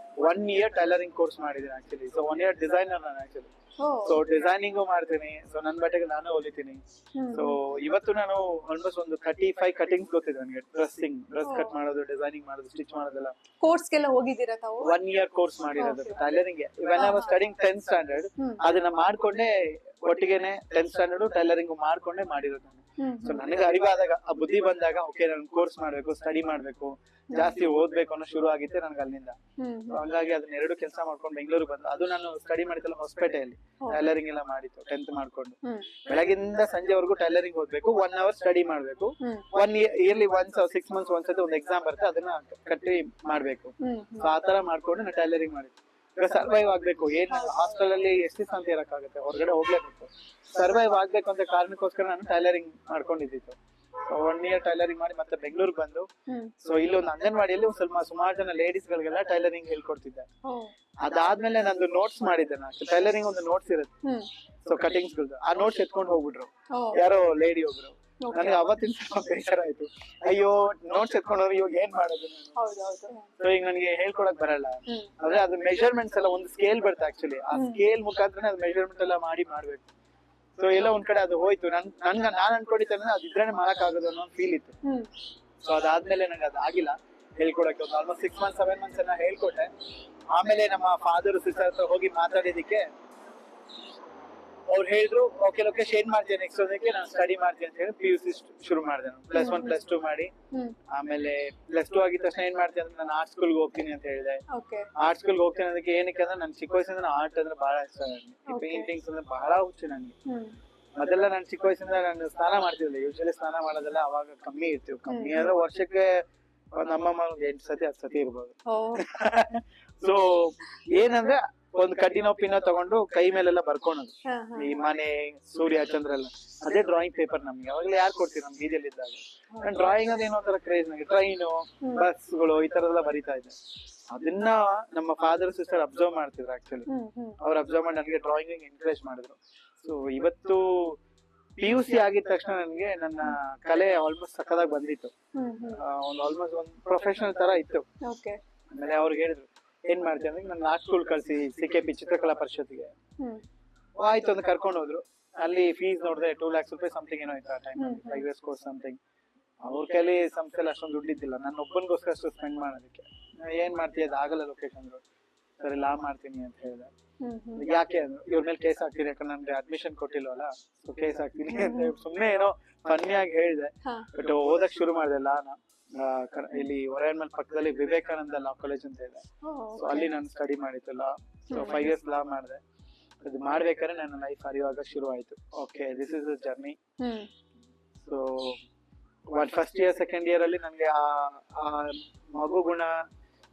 1 year ಟೈಲರಿಂಗ್ ಕೋರ್ಸ್ ಮಾಡಿದ್ದೀನಿ ಆಕ್ಚುಲಿ. ಸೊ 1 year ಡಿಸೈನರ್ ನಾನು ಆಕ್ಚುಲಿ. ಓ. ಸೊ ಡಿಸೈನಿಂಗು ಮಾಡ್ತೀನಿ, ಸೊ ನನ್ ಬಟ್ಟೆಗೆ ನಾನೇ ಹೊಲಿತೀನಿ. ಹ್ಮ್ ಸೊ ಇವತ್ತು ನಾನು ಆಲ್ಮೋಸ್ಟ್ ಒಂದು 35 ಕಟಿಂಗ್ಸ್ ಗೊತ್ತಿದೆ ನನಗೆ. ಡ್ರೆಸ್ ಕಟ್ ಮಾಡೋದು, ಡಿಸೈನಿಂಗ್ ಮಾಡೋದು, ಸ್ಟಿಚ್ ಮಾಡೋದೆಲ್ಲ ಕೋರ್ಸ್ಗೆಲ್ಲ ಹೋಗಿದ್ದೀರಾ ತಾವು? 1 year ಕೋರ್ಸ್ ಮಾಡಿರೋದು tailoring. When I was studying 10th standard hmm ಅದನ್ನ ಮಾಡ್ಕೊಂಡೆ ಒಟ್ಟಿಗೆನೆ 10th ಸ್ಟ್ಯಾಂಡರ್ಡ್ ಟೈಲರಿಂಗ್ ಮಾಡ್ಕೊಂಡೆ ಮಾಡಿರೋದು ನಾನು. ಹ್ಮ್ ಸೊ ನನಗೆ ಅರಿವಾದಾಗ, ಆ ಬುದ್ಧಿ ಬಂದಾಗ, ಓಕೆ ನಾನು ಕೋರ್ಸ್ ಮಾಡ್ಬೇಕು, ಸ್ಟಡಿ ಮಾಡ್ಬೇಕು, ಜಾಸ್ತಿ ಓದ್ಬೇಕು ಅನ್ನೋ ಶುರು ಆಗಿತ್ತೆ ನನ್ಗೆ ಅಲ್ಲಿಂದ. ಹ್ಮ್ So ಹಂಗಾಗಿ ಅದನ್ನ 2 ಕೆಲಸ ಮಾಡ್ಕೊಂಡು ಬೆಂಗಳೂರು ಬಂದು, ಅದು ನಾನು ಸ್ಟಡಿ ಮಾಡಿದ್ದಲ್ಲ ಹೊಸಪೇಟೆಯಲ್ಲಿ, ಟೈಲರಿಂಗ್ ಎಲ್ಲ ಮಾಡಿತ್ತು 10th ಮಾಡ್ಕೊಂಡು. ಹ್ಮ್ ಬೆಳಗಿಂದ ಸಂಜೆವರೆಗೂ ಟೈಲರಿಂಗ್ ಓದ್ಬೇಕು, 1 hour ಸ್ಟಡಿ ಮಾಡ್ಬೇಕು, ಹ್ಮ್ 1 yearly once 6 months ಒಂದ್ಸತಿ ಒಂದು ಎಕ್ಸಾಮ್ ಬರುತ್ತೆ, ಅದನ್ನ ಕಟ್ಟಿ ಮಾಡ್ಬೇಕು. ಹ್ಮ್ ಸೊ ಆತರ ಮಾಡ್ಕೊಂಡು ನಾನು ಟೈಲರಿಂಗ್ ಮಾಡಿದ್ದೆ. ಈಗ ಸರ್ವೈವ್ ಆಗ್ಬೇಕು, ಏನ್ ಹಾಸ್ಟೆಲ್ ಅಲ್ಲಿ ಎಷ್ಟು ದಿವಸ ಅಂತ ಇರಕ್ಕಾಗುತ್ತೆ, ಹೊರಗಡೆ ಹೋಗ್ಲೇಬೇಕು. ಸರ್ವೈವ್ ಆಗ್ಬೇಕು ಅಂತ ಕಾರಣಕ್ಕೋಸ್ಕರ ನಾನು ಟೈಲರಿಂಗ್ ಮಾಡ್ಕೊಂಡಿದ್ದಿತ್ತು. 1 year ಟೈಲರಿಂಗ್ ಮಾಡಿ ಮತ್ತೆ ಬೆಂಗಳೂರಿಗೆ ಬಂದು, ಹ್ಮ್ ಸೊ ಇಲ್ಲಿ ಒಂದು ಅಂಗನವಾಡಿಯಲ್ಲಿ ಒಂದ್ ಸ್ವಲ್ಪ ಸುಮಾರು ಜನ ಲೇಡೀಸ್ ಗಳಿಗೆಲ್ಲ ಟೈಲರಿಂಗ್ ಹೇಳ್ಕೊಡ್ತಿದ್ದೆ. ಓ. ಅದಾದ್ಮೇಲೆ ನಂದು ನೋಟ್ಸ್ ಮಾಡಿದ್ದೆ ನಾನು. ಟೈಲರಿಂಗ್ ಒಂದು ನೋಟ್ಸ್ ಇರುತ್ತೆ, ಹ್ಮ್ ಸೊ ಕಟಿಂಗ್ಸ್ ಗಳದ್ದು. ಆ ನೋಟ್ಸ್ ಎತ್ಕೊಂಡು ಹೋಗ್ಬಿಟ್ರು ಓ. ಯಾರೋ ಲೇಡಿ ಒಬ್ರು. Okay. ನನಗೆ ಅವತ್ತಿನ ಸ್ವಲ್ಪ ಬೇಜಾರಾಯ್ತು, ಅಯ್ಯೋ ನೋಟ್ಸ್ ಎತ್ಕೊಂಡವ್ರು ಇವಾಗ ಏನ್ ಮಾಡೋದು ನಾನು. ಹೌದೌದು. ಸೊ ಈಗ ನನಗೆ ಹೇಳ್ಕೊಡಕ್ ಬರಲ್ಲ. ಹ್ಮ್ ಅಂದ್ರೆ ಅದು ಮೆಜರ್ಮೆಂಟ್ಸ್ ಎಲ್ಲ ಒಂದು ಸ್ಕೇಲ್ ಬರುತ್ತೆ ಆಕ್ಚುಲಿ, ಆ ಸ್ಕೇಲ್ ಮುಖಾಂತರ ಅದು ಮೆಜರ್ಮೆಂಟ್ ಎಲ್ಲ ಮಾಡ್ಬೇಕು. ಸೊ ಎಲ್ಲ ಒಂದ್ ಕಡೆ ಅದು ಹೋಯ್ತು. ನಾನ್ ಅನ್ಕೊಂಡಿದ್ದೆ ಅದಿದ್ರೆ ಮಾಡಕ್ ಆಗೋದು ಅನ್ನೋ ಫೀಲ್ ಇತ್ತು. ಹ್ಮ್ ಸೊ ಅದಾದ್ಮೇಲೆ ನಂಗೆ ಅದು ಆಗಿಲ್ಲ ಹೇಳ್ಕೊಡಕ್ಕೆ. ಒಂದು ಆಲ್ಮೋಸ್ಟ್ 6 months 7 months ಎಲ್ಲ ಹೇಳ್ಕೊಟ್ಟೆ. ಆಮೇಲೆ ನಮ್ಮ ಫಾದರ್ ಸಿಸ್ಟರ್ ಹತ್ರ ಹೋಗಿ ಮಾತಾಡಿದಕ್ಕೆ ಅವ್ರು ಹೇಳಿದ್ರು, ಓಕೆ ಲೋಕೇಶ್ ಏನ್ ಮಾಡ್ತೀನಿ ನೆಕ್ಸ್ಟ್ ಅದಕ್ಕೆ ನಾನು ಸ್ಟಡಿ ಮಾಡ್ತೀನಿ ಅಂತ ಹೇಳಿ PUC ಶುರು ಮಾಡಿದೆ. +1 +2 ಮಾಡಿ, ಹ್ಮ್ ಆಮೇಲೆ +2 ಆಗಿದ ತಕ್ಷಣ ಏನ್ ಮಾಡ್ತೀನಿ ಅಂದ್ರೆ ನಾನು ಆರ್ಟ್ ಸ್ಕೂಲ್ಗೆ ಹೋಗ್ತೀನಿ ಅಂತ ಹೇಳಿದೆ. ಓಕೆ. ಆರ್ಟ್ ಸ್ಕೂಲ್ಗೆ ಹೋಗ್ತೀನಿ ಅದಕ್ಕೆ ಏನಕ್ಕೆ ಅಂದ್ರೆ ನನ್ ಚಿಕ್ಕ ವಯಸ್ಸಿಂದ ಆರ್ಟ್ ಅಂದ್ರೆ ಬಹಳ ಇಷ್ಟ ನನಗೆ. Okay. ಪೇಂಟಿಂಗ್ಸ್ ಅಂದ್ರೆ ಬಹಳ ಹುಚ್ಚು ನನಗೆ. ಹ್ಮ್ ಮೊದಲೆಲ್ಲ ನಾನು ಚಿಕ್ಕ ವಯಸ್ಸಿಂದ ನಾನು ಸ್ನಾನ ಮಾಡ್ತಿರ್ಲಿಲ್ಲ. ಯೂಶಲಿ ಸ್ನಾನ ಮಾಡೋದೆಲ್ಲ ಅವಾಗ ಕಮ್ಮಿ ಇರ್ತೀವಿ. ಕಮ್ಮಿ ಅಂದ್ರೆ ವರ್ಷಕ್ಕೆ ಒಂದ್ ಅಮ್ಮಮ್ಮ ಒಂದು 8 ಸತಿ 10 ಸತಿ ಇರ್ಬೋದು. ಓ. ಸೊ ಏನಂದ್ರೆ ಒಂದ್ ಕಡ್ಡಿನೋ ಪಿನ್ನೋ ತಗೊಂಡು ಕೈ ಮೇಲೆಲ್ಲ ಬರ್ಕೊಳೋದು, ಹಾ, ಹಾ. ಈ ಮನೆ, ಸೂರ್ಯ, ಚಂದ್ರ ಎಲ್ಲ. ಅದೇ ಡ್ರಾಯಿಂಗ್ ಪೇಪರ್ ನಮ್ಗೆ ಅವಾಗಲೇ ಯಾರು ಕೊಡ್ತೀವಿ ನಮ್ ಬೀದಿಯಲ್ಲಿ ಇದ್ದಾಗ. ನಾನು ಡ್ರಾಯಿಂಗ್ ಅದ ಏನೋ ತರ ಕ್ರೇಜ್ ನನಗೆ. ಟ್ರೈನು, ಬಸ್ಗಳು ಈ ತರದೆಲ್ಲ ಬರೀತಾ ಇದ್ದೆ. ಅದನ್ನ ನಮ್ಮ ಫಾದರ್ ಸಿಸ್ಟರ್ ಅಬ್ಸರ್ವ್ ಮಾಡ್ತಿದ್ರು ಆಕ್ಚುಲಿ. ಹ್ಮ್ ಹ್ಮ್ ಅವ್ರು ಅಬ್ಸರ್ವ್ ಮಾಡಿ ನನಗೆ ಡ್ರಾಯಿಂಗ್ ಎನ್ಕರೇಜ್ ಮಾಡಿದ್ರು. ಸೊ ಇವತ್ತು PUC ಆಗಿದ ತಕ್ಷಣ ನನಗೆ ನನ್ನ ಕಲೆ ಆಲ್ಮೋಸ್ಟ್ ಸಕ್ಕದಾಗಿ ಬಂದಿತ್ತು. ಹ್ಮ್ ಹ್ಮ್ ಒಂದು ಆಲ್ಮೋಸ್ಟ್ ಒಂದು ಪ್ರೊಫೆಷನಲ್ ತರ ಇತ್ತು. ಓಕೆ. ಆಮೇಲೆ ಅವ್ರಿಗೆ ಹೇಳಿದ್ರು ಏನ್ ಮಾಡ್ತೀನಿ ಅಂದ್ರೆ ನನ್ನ ಆರ್ಟ್ ಸ್ಕೂಲ್ ಕಳ್ಸಿ, CKP ಚಿತ್ರಕಲಾ ಪರಿಷತ್ಗೆ. ಹ್ಮ್ ಆಯ್ತು ಅಂತ ಕರ್ಕೊಂಡು ಹೋದ್ರು. ಅಲ್ಲಿ ಫೀಸ್ ನೋಡಿದ್ರೆ 2 lakhs ರೂಪಾಯಿ ಸಮಥಿಂಗ್ ಏನೋ ಇತ್ತು ಆ ಟೈಮ್. 5 years course something. ಅವ್ರ ಕೈಲಿ ಸಂಸ್ಥೆಲ್ಲ ಅಷ್ಟೊಂದು ದುಡ್ಡಿದ್ದಿಲ್ಲ ನನ್ನ ಒಬ್ಬನಿಗೋಸ್ಕರ ಅಷ್ಟು ಸ್ಪೆಂಡ್ ಮಾಡೋದಕ್ಕೆ. ಏನ್ ಮಾಡ್ತೀಯ, ಅದಾಗಲ್ಲ ಲೊಕೇಶನ್ ಅಂದ್ರು. ಸರಿ ಲಾ ಮಾಡ್ತೀನಿ ಅಂತ ಹೇಳಿದೆ. ಹ್ಮ್ ಹ್ಮ್ ಯಾಕೆ ಅಂದ್ರು, ಇವ್ರ ಮೇಲೆ ಕೇಸ್ ಹಾಕ್ತೀನಿ, ಯಾಕಂದ್ರೆ ನನ್ಗೆ ಅಡ್ಮಿಷನ್ ಕೊಟ್ಟಿಲ್ವಲ್ಲ, ಸೊ ಕೇಸ್ ಹಾಕ್ತೀನಿ ಅಂತ ಸುಮ್ನೆ ಏನೋ ಫನ್ನಿಯಾಗಿ ಹೇಳಿದೆ. ಹಾ. ಬಟ್ ಓದಕ್ ಶುರು ಮಾಡಿದೆ ಲಾನ. ಇಲ್ಲಿ ಹೊರಹನ್ಮಲ್ ಪಕ್ಕದಲ್ಲಿ ವಿವೇಕಾನಂದ ಲಾ ಕಾಲೇಜ್ ಅಂತ ಇದೆ. ಓ, ಸೊ ಅಲ್ಲಿ ನಾನು ಸ್ಟಡಿ ಮಾಡಿತ್ತು ಲಾ. ಸೊ 5 years ಲಾ ಮಾಡಿದೆ. ಅದು ಮಾಡ್ಬೇಕಾದ್ರೆ ನನ್ನ ಲೈಫ್ ಅರಿವಾಗ ಶುರು ಆಯ್ತು. Okay, this is the journey. Hmm so first year second year ಅಲ್ಲಿ ನನ್ಗೆ ಆ ಮಗು ಗುಣ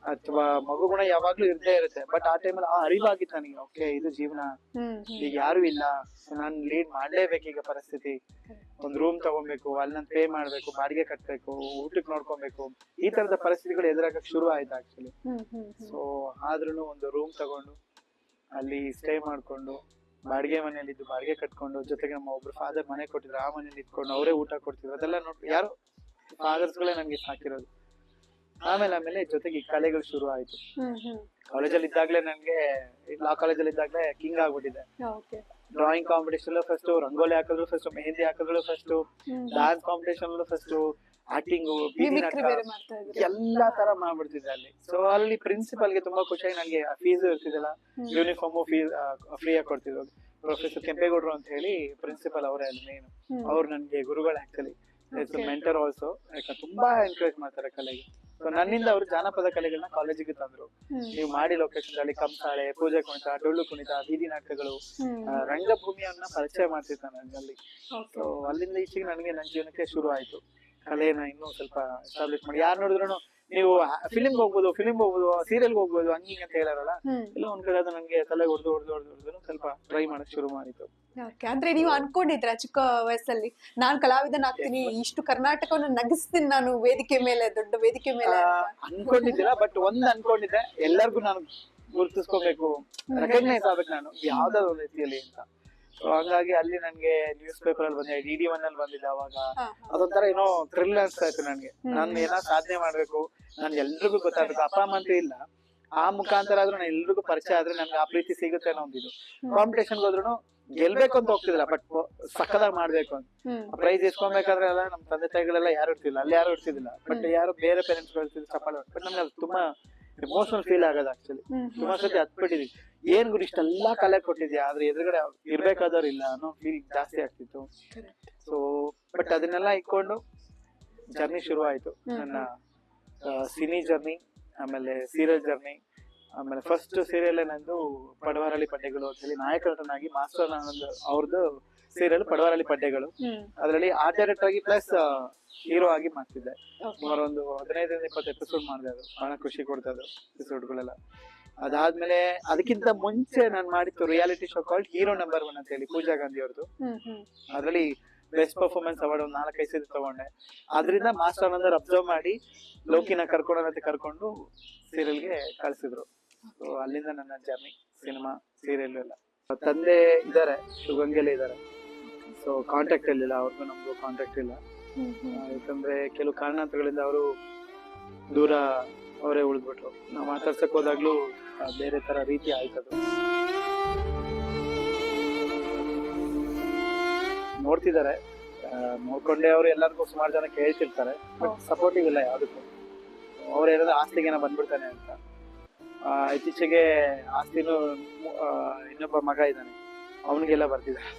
ಅಥವಾ ಮಗು ಗುಣ ಯಾವಾಗ್ಲೂ ಇರ್ದೇ ಇರುತ್ತೆ. ಬಟ್ ಆ ಟೈಮಲ್ಲಿ ಆ ಅರಿವಾಗಿತ್ತು ನನಗೆ, ಓಕೆ ಇದು ಜೀವನ, ಹ್ಮ್ ಈಗ ಯಾರು ಇಲ್ಲ, ನಾನು ಲೀಡ್ ಮಾಡ್ಲೇಬೇಕು. ಈಗ ಪರಿಸ್ಥಿತಿ, ಒಂದ್ ರೂಮ್ ತಗೊಬೇಕು, ಅಲ್ಲಿ ನಾನು ಪೇ ಮಾಡ್ಬೇಕು, ಬಾಡಿಗೆ ಕಟ್ಬೇಕು, ಊಟಕ್ಕೆ ನೋಡ್ಕೊಬೇಕು, ಈ ತರದ ಪರಿಸ್ಥಿತಿಗಳು ಎದುರಾಗಕ್ಕೆ ಶುರು ಆಯ್ತು ಆಕ್ಚುಲಿ. ಹ್ಮ್ ಹ್ಮ್ ಸೊ ಆದ್ರೂ ಒಂದು ರೂಮ್ ತಗೊಂಡು ಅಲ್ಲಿ ಸ್ಟೇ ಮಾಡ್ಕೊಂಡು, ಬಾಡಿಗೆ ಮನೇಲಿ ಇದ್ದು ಬಾಡಿಗೆ ಕಟ್ಕೊಂಡು, ಜೊತೆಗೆ ನಮ್ಮ ಒಬ್ರು ಫಾದರ್ ಮನೆ ಕೊಟ್ಟಿದ್ರು, ಆ ಮನೇಲಿ ಇಟ್ಕೊಂಡು ಅವರೇ ಊಟ ಕೊಡ್ತಿದ್ರು. ಅದೆಲ್ಲ ನೋಡಿ ಯಾರು ಫಾದರ್ಸ್ಗಳೇ ನನ್ಗೆ ಸಾಕಿರೋದು. ಆಮೇಲೆ ಜೊತೆಗೆ ಈ ಕಲೆಗಳು ಶುರು ಆಯ್ತು. ಹ್ಮ್ ಹ್ಮ್ ಕಾಲೇಜಲ್ಲಿ ಇದ್ದಾಗ್ಲೇ ನನ್ಗೆ, ಲಾ ಕಾಲೇಜಲ್ಲಿ ಇದ್ದಾಗ್ಲೇ ಕಿಂಗ್ ಆಗ್ಬಿಟ್ಟಿದೆ. Okay. Drawing competition first, rangoli ಹಾಕಿದ್ರು ಫಸ್ಟ್, ಮೆಹಂದಿ ಹಾಕಿದ್ರು first, hmm dance competition first, acting, mimicry ಬೇರೆ ಮಾಡ್ತಾ ಇದ್ರು. ಎಲ್ಲಾ ತರ ಮಾಡ್ಬಿಡ್ತಿದ್ದೆ ಅಲ್ಲಿ. ಸೊ ಅಲ್ಲಿ ಪ್ರಿನ್ಸಿಪಲ್ಗೆ ತುಂಬಾ ಖುಷಿಯಾಗಿ ನನಗೆ ಫೀಸ್ ಇರ್ತಿದ್ದಲ್ಲ, ಯೂನಿಫಾರ್ಮ್ ಫೀಸ್ ಫ್ರೀ ಆಗಿ ಕೊಡ್ತಿದ್ರು. ಪ್ರೊಫೆಸರ್ ಕೆಂಪೇಗೌಡರು ಅಂತ ಹೇಳಿ ಪ್ರಿನ್ಸಿಪಲ್ ಅವರೇ ಅಲ್ಲಿ ಮೇನ್. ಅವ್ರು ನನ್ಗೆ ಗುರುಗಳು ಆಕ್ಚುಲಿ, ಮೆಂಟರ್ ಆಲ್ಸೋ. ತುಂಬಾ ಎನ್ಕರೇಜ್ ಮಾಡ್ತಾರೆ ಕಲೆಗೆ. ಸೊ ನನ್ನಿಂದ ಅವರು ಜಾನಪದ ಕಲೆಗಳನ್ನ ಕಾಲೇಜಿಗೆ ತಂದ್ರು. ನೀವು ಮಾಡಿ ಲೊಕೇಶನ್ ಅಲ್ಲಿ ಕಂಸಾಳೆ, ಪೂಜೆ ಕುಣಿತ, ಡೊಳ್ಳು ಕುಣಿತ, ಬೀದಿ ನಾಟಕಗಳು, ರಂಗಭೂಮಿಯನ್ನ ಪರಿಚಯ ಮಾಡ್ತಿದ್ದ ಅಲ್ಲಿ. ಸೊ ಅಲ್ಲಿಂದ ಈಚೆಗೆ ನನಗೆ ನನ್ನ ಜೀವನಕ್ಕೆ ಶುರು ಆಯ್ತು. ಕಲೆನ ಇನ್ನೂ ಸ್ವಲ್ಪ ಎಸ್ಟಾಬ್ಲಿಷ್ ಮಾಡಿ, ಯಾರು ನೋಡಿದ್ರು ನೀವು ಫಿಲಿಂ ಹೋಗ್ಬೋದು, ಸೀರಿಯಲ್ ಹೋಗ್ಬೋದು ಹಂಗಿಂಗ್ ಅಂತ ಹೇಳಾರಲ್ಲ, ಇಲ್ಲ ಒಂದ್ ಕಡೆ ಅದು ನಂಗೆ ತಲೆ ಹೊಡೆದು ಸ್ವಲ್ಪ ಟ್ರೈ ಮಾಡಕ್ ಶುರು ಮಾಡಿತ್ತು. ಅಂದ್ರೆ ನೀವು ಅನ್ಕೊಂಡಿದ್ರ ಚಿಕ್ಕ ವಯಸ್ಸಲ್ಲಿ ನಾನ್ ಕಲಾವಿದನಾಗ್ತೀನಿ, ಇಷ್ಟು ಕರ್ನಾಟಕವನ್ನು ನಗಿಸ್ತೀನಿ ನಾನು ವೇದಿಕೆ ಮೇಲೆ, ದೊಡ್ಡ ವೇದಿಕೆ ಮೇಲೆ ಅನ್ಕೊಂಡಿದ್ದಿಲ್ಲ. ಬಟ್ ಒಂದ್ ಅನ್ಕೊಂಡಿದ್ದೆ, ಎಲ್ಲರಿಗೂ ನಾನು ಗುರುತಿಸ್ಕೋಬೇಕು, ರೆಕಗ್ನೈಸ್ ಆಗ್ಬೇಕು ನಾನು ಯಾವ್ದಾದ್ರು ಒಂದ್ ರೀತಿಯಲ್ಲಿ ಅಂತ. ಸೊ ಹಂಗಾಗಿ ಅಲ್ಲಿ ನನ್ಗೆ ನ್ಯೂಸ್ ಪೇಪರ್ ಅಲ್ಲಿ ಬಂದೆ, DD1 ಅಲ್ಲಿ ಬಂದಿದ್ದೆ. ಅವಾಗ ಅದೊಂಥರ ಏನೋ ಥ್ರಿಲ್ ಅನ್ಸ್ತಾ ಇತ್ತು ನನ್ಗೆ. ನಾನು ಏನೋ ಸಾಧನೆ ಮಾಡ್ಬೇಕು, ನನ್ ಎಲ್ರಿಗೂ ಗೊತ್ತಾಗ್ಬೇಕು. ಅಪ್ಪ ಅಮ್ಮ ಅಂತೂ ಇಲ್ಲ, ಆ ಮುಖಾಂತರ ಆದ್ರೂ ನಾನು ಎಲ್ರಿಗೂ ಪರಿಚಯ ಆದ್ರೆ ನನ್ಗೆ ಆ ಪ್ರೀತಿ ಸಿಗುತ್ತೆ ಅನ್ನೋ ಒಂದಿದು. ಕಾಂಪಿಟೇಷನ್ ಹೋದ್ರು ಗೆಲ್ಬೇಕು ಅಂತ ಹೋಗ್ತಿದ್ದಿಲ್ಲ, ಬಟ್ ಸಕ್ಕದಾಗಿ ಮಾಡ್ಬೇಕು ಅಂತ. ಪ್ರೈಸ್ ಇಸ್ಕೊಬೇಕಾದ್ರೆ ಎಲ್ಲ ನಮ್ ತಂದೆ ತಾಯಿಗಳೆಲ್ಲ ಯಾರು ಇರ್ತಿಲ್ಲ, ಅಲ್ಲಿ ಯಾರು ಇರ್ತಿದ್ದಿಲ್ಲ. ಬಟ್ ಯಾರು ಬೇರೆ ಪೇರೆಂಟ್ಸ್ ಗಳು ಚಪ್ಪಾಳೆ. ಬಟ್ ನಮ್ಗೆ ಅದು ತುಂಬಾ ಎಮೋಷನಲ್ ಫೀಲ್ ಆಗೋದು ಆಕ್ಚುಲಿ. ತುಂಬಾ ಸತಿ ಹತ್ಬಿಟ್ಟಿದ್ವಿ, ಏನ್ ಗುರು ಇಷ್ಟೆಲ್ಲಾ ಕಲೆ ಕೊಟ್ಟಿದ್ಯಾ, ಆದ್ರೆ ಎದುರುಗಡೆ ಇರ್ಬೇಕಾದವ್ರು ಇಲ್ಲ ಅನ್ನೋ ಫೀಲ್ ಜಾಸ್ತಿ ಆಗ್ತಿತ್ತು. ಸೊ ಬಟ್ ಅದನ್ನೆಲ್ಲ ಇಟ್ಕೊಂಡು ಜರ್ನಿ ಶುರು ಆಯ್ತು, ನನ್ನ ಸಿನಿ ಜರ್ನಿ, ಆಮೇಲೆ ಸೀರಿಯಲ್ ಜರ್ನಿ. ಆಮೇಲೆ ಫಸ್ಟ್ ಸೀರಿಯಲ್ ನಂದು ಪಡವಾರಳ್ಳಿ ಪಡ್ಡೆಗಳು ಅಂತ ಹೇಳಿ ನಾಯಕ ನಟನಾಗಿ ಮಾಸ್ಟರ್ ಆನಂದ್ ಅವ್ರದ್ದು ಸೀರಿಯಲ್ ಪಡವಾರಳ್ಳಿ ಪಡ್ಡೆಗಳು. ಅದರಲ್ಲಿ ಆರ್ಟ್ ಡೈರೆಕ್ಟರ್ ಆಗಿ ಪ್ಲಸ್ ಹೀರೋ ಆಗಿ ಮಾಡ್ತಿದ್ದೆ. ಸುಮಾರು ಒಂದು 15-20 ಎಪಿಸೋಡ್ ಮಾಡಿದೆ. ಅದು ಬಹಳ ಖುಷಿ ಕೊಡ್ತದೆ ಎಪಿಸೋಡ್ಗಳೆಲ್ಲ. ಅದಾದ್ಮೇಲೆ ಅದಕ್ಕಿಂತ ಮುಂಚೆ ನಾನು ಮಾಡಿತ್ತು reality show called hero number 1 ಅಂತ ಹೇಳಿ, ಪೂಜಾ ಗಾಂಧಿ ಅವ್ರದ್ದು. ಅದ್ರಲ್ಲಿ ಬೆಸ್ಟ್ ಪರ್ಫಾರ್ಮೆನ್ಸ್ ಅವಾರ್ಡ್ ಒಂದು 4-5 ಸತಿ ತಗೊಂಡೆ. ಅದರಿಂದ ಮಾಸ್ಟರ್ ಆನಂದ್ ಅಬ್ಸರ್ವ್ ಮಾಡಿ ಲೋಕಿನ ಕರ್ಕೊಂಡು ಸೀರಿಯಲ್ಗೆ ಕಳ್ಸಿದ್ರು. ಸೊ ಅಲ್ಲಿಂದ ನನ್ನ ಜರ್ನಿ ಸಿನಿಮಾ, ಸೀರಿಯಲ್ ಎಲ್ಲ. ತಂದೆ ಇದಾರೆ, ಶಿವಗಂಗೆಲೆ ಇದಾರೆ. ಸೊ ಕಾಂಟ್ಯಾಕ್ಟ್ ಇರ್ಲಿಲ್ಲ, ಅವ್ರಿಗೂ ನಮ್ಗೂ ಕಾಂಟ್ಯಾಕ್ಟ್ ಇಲ್ಲ. ಯಾಕಂದ್ರೆ ಕೆಲವು ಕಾರಣಾಂತರಗಳಿಂದ ಅವರು ದೂರ ಅವರೇ ಉಳಿದ್ಬಿಟ್ರು. ನಾವು ಮಾತಾಡ್ಸಕ್ ಹೋದಾಗ್ಲೂ ಬೇರೆ ತರ ರೀತಿ ಆಯ್ತದು. ನೋಡ್ತಿದ್ದಾರೆ, ನೋಡ್ಕೊಂಡೆ ಅವ್ರು ಎಲ್ಲರಿಗೂ ಸುಮಾರು ಜನ ಕೇಳ್ತಿರ್ತಾರೆ, ಬಟ್ ಸಪೋರ್ಟಿವ್ ಇಲ್ಲ ಯಾವ್ದಕ್ಕೂ. ಅವ್ರು ಏನಾದ್ರು ಆಸ್ತಿಗೇನ ಬಂದ್ಬಿಡ್ತಾನೆ ಅಂತ. ಇತ್ತೀಚೆಗೆ ಆಸ್ತಿನೂ ಇನ್ನೊಬ್ಬ ಮಗ ಇದ್ದಾನೆ, ಅವನಿಗೆಲ್ಲ ಬರ್ತಿದ್ದಾರೆ.